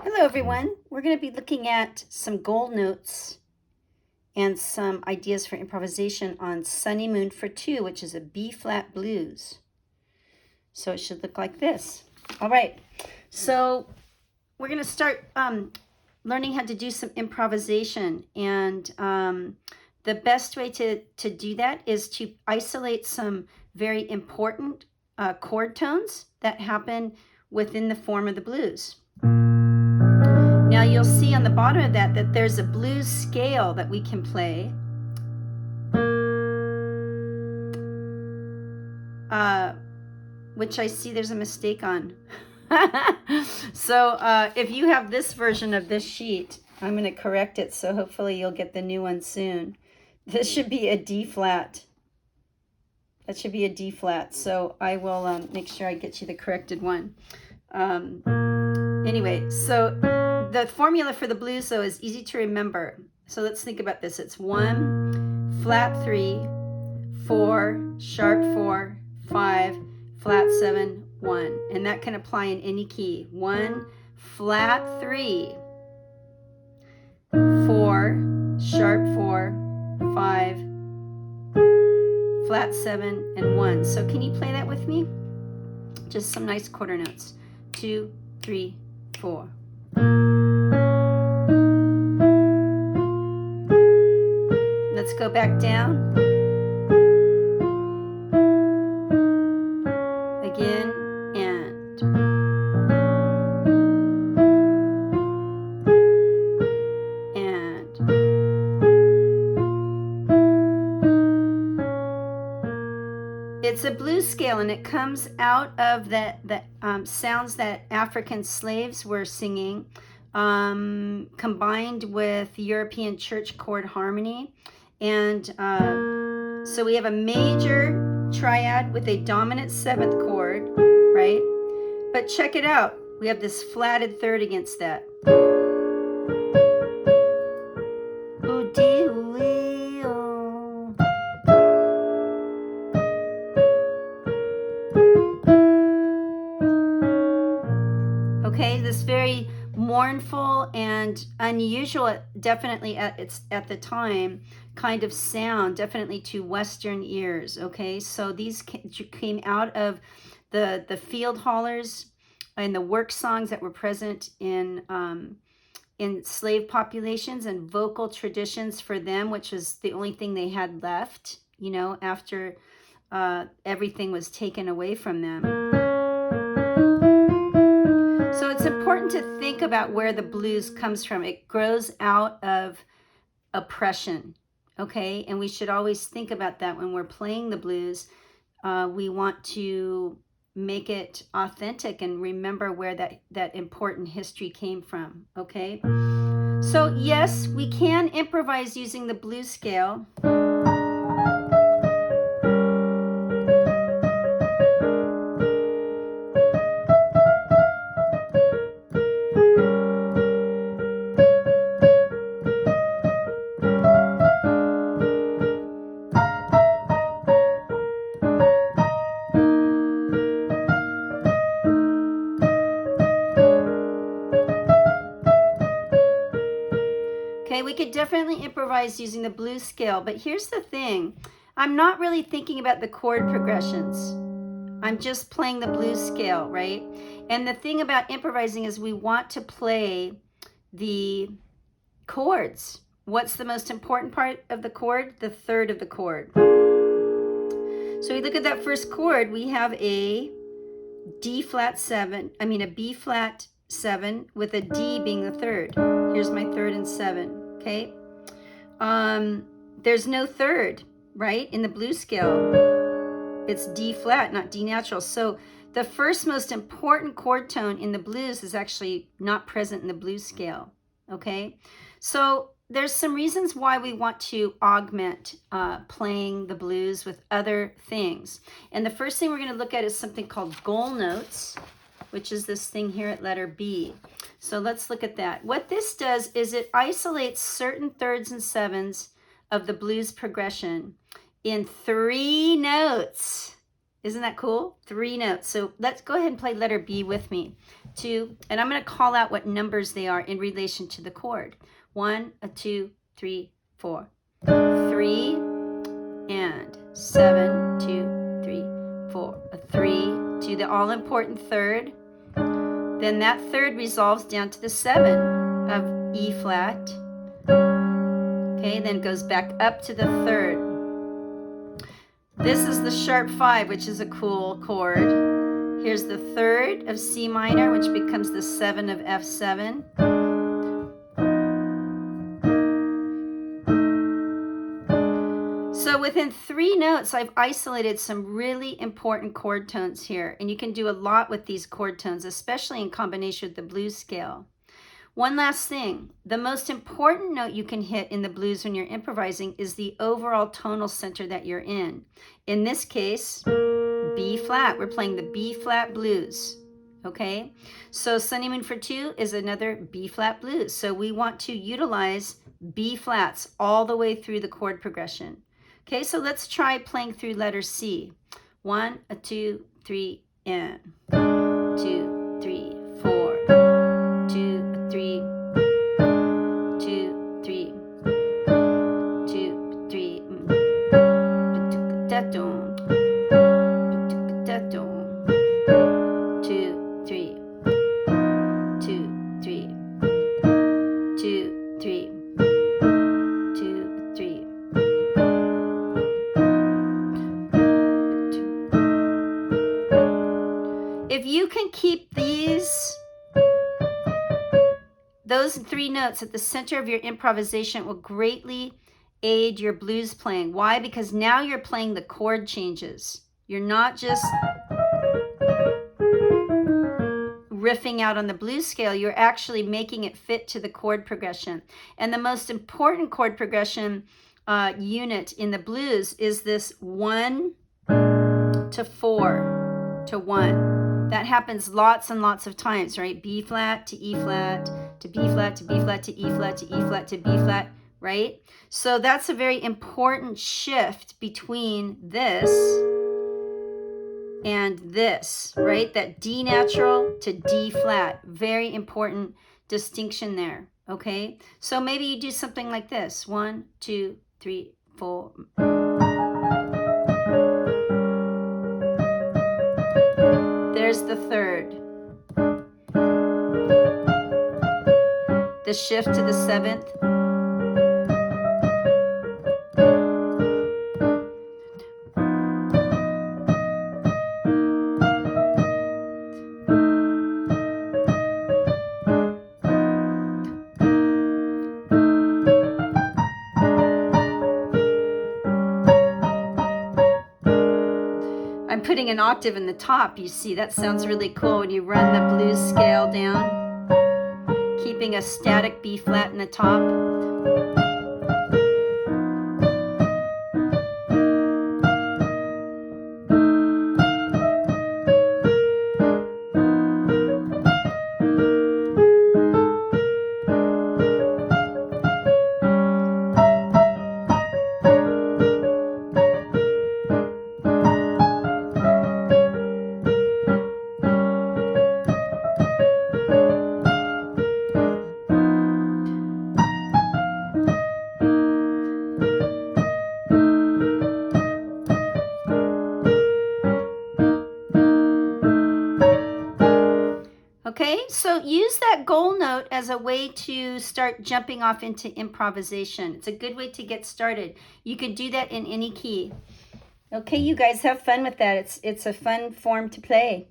Hello everyone. We're going to be looking at some goal notes and some ideas for improvisation on Sunny Moon for Two, which is a B-flat blues. So it should look like this. All right, so we're going to start learning how to do some improvisation, and the best way to do that is to isolate some very important chord tones that happen within the form of the blues. Now you'll see on the bottom of that there's a blues scale that we can play. Which I see there's a mistake on. So if you have this version of this sheet, I'm going to correct it, so hopefully you'll get the new one soon. This should be a D flat. That should be a D flat, so I will make sure I get you the corrected one. Anyway, so the formula for the blues, though, is easy to remember. So let's think about this. It's 1, flat 3, 4, sharp 4, 5, flat 7, 1. And that can apply in any key. 1, flat 3, 4, sharp 4, 5, flat 7, and 1. So can you play that with me? Just some nice quarter notes. 2, 3, 4. Let's go back down. Again, and. And. It's a blues scale, and it comes out of the sounds that African slaves were singing, combined with European church chord harmony. And so we have a major triad with a dominant 7th chord, right? But check it out. We have this flatted third against that. Okay, this very mournful and unusual, definitely at the time, kind of sound, definitely to Western ears. Okay, so these came out of the field hollers and the work songs that were present in slave populations, and vocal traditions for them, which was the only thing they had left, you know, after everything was taken away from them. So it's important to think about where the blues comes from. It grows out of oppression, okay? And we should always think about that when we're playing the blues. We want to make it authentic and remember where that important history came from, okay? So yes, we can improvise using the blues scale. Okay, we could definitely improvise using the blues scale, but here's the thing. I'm not really thinking about the chord progressions. I'm just playing the blues scale, right? And the thing about improvising is we want to play the chords. What's the most important part of the chord? The third of the chord. So we look at that first chord, we have a D flat 7, a B flat 7 with a D being the third. Here's my third and 7, okay? There's no third, right, in the blues scale. It's D flat, not D natural. So the first most important chord tone in the blues is actually not present in the blues scale, okay? So there's some reasons why we want to augment playing the blues with other things. And the first thing we're going to look at is something called goal notes, which is this thing here at letter B. So let's look at that. What this does is it isolates certain thirds and 7s of the blues progression in 3 notes. Isn't that cool? 3 notes. So let's go ahead and play letter B with me. 2, and I'm going to call out what numbers they are in relation to the chord. 1, 2, 3, 4. 3 and 7, 2, 3, 4. A 3 to the all-important third. Then that third resolves down to the 7 of E flat. Okay, then goes back up to the third. This is the sharp 5, which is a cool chord. Here's the third of C minor, which becomes the 7 of F7. So within 3 notes, I've isolated some really important chord tones here. And you can do a lot with these chord tones, especially in combination with the blues scale. One last thing, the most important note you can hit in the blues when you're improvising is the overall tonal center that you're in. In this case, B flat. We're playing the B flat blues, okay? So Sunny Moon for 2 is another B flat blues. So we want to utilize B flats all the way through the chord progression. Okay, so let's try playing through letter C. 1, 2, 3, and 2, 3, 4. 2, 3, 2, 3, 2, 3. Da dum, da dum. 2, 3, 2, 3, 2, 3, 2, 3. If you can keep those 3 notes at the center of your improvisation, it will greatly aid your blues playing. Why? Because now you're playing the chord changes. You're not just riffing out on the blues scale. You're actually making it fit to the chord progression. And the most important chord progression unit in the blues is this 1 to 4 to 1. That happens lots and lots of times, right? B flat to E flat to B flat to B flat to E flat to E flat to B flat, right? So that's a very important shift between this and this, right? That D natural to D flat. Very important distinction there, okay? So maybe you do something like this. 1, 2, 3, 4. There's the third. The shift to the 7th. I'm putting an octave in the top. You see, that sounds really cool when you run the blues scale down, keeping a static B flat in the top. Okay, so use that goal note as a way to start jumping off into improvisation. It's a good way to get started. You can do that in any key. Okay, you guys have fun with that. It's a fun form to play.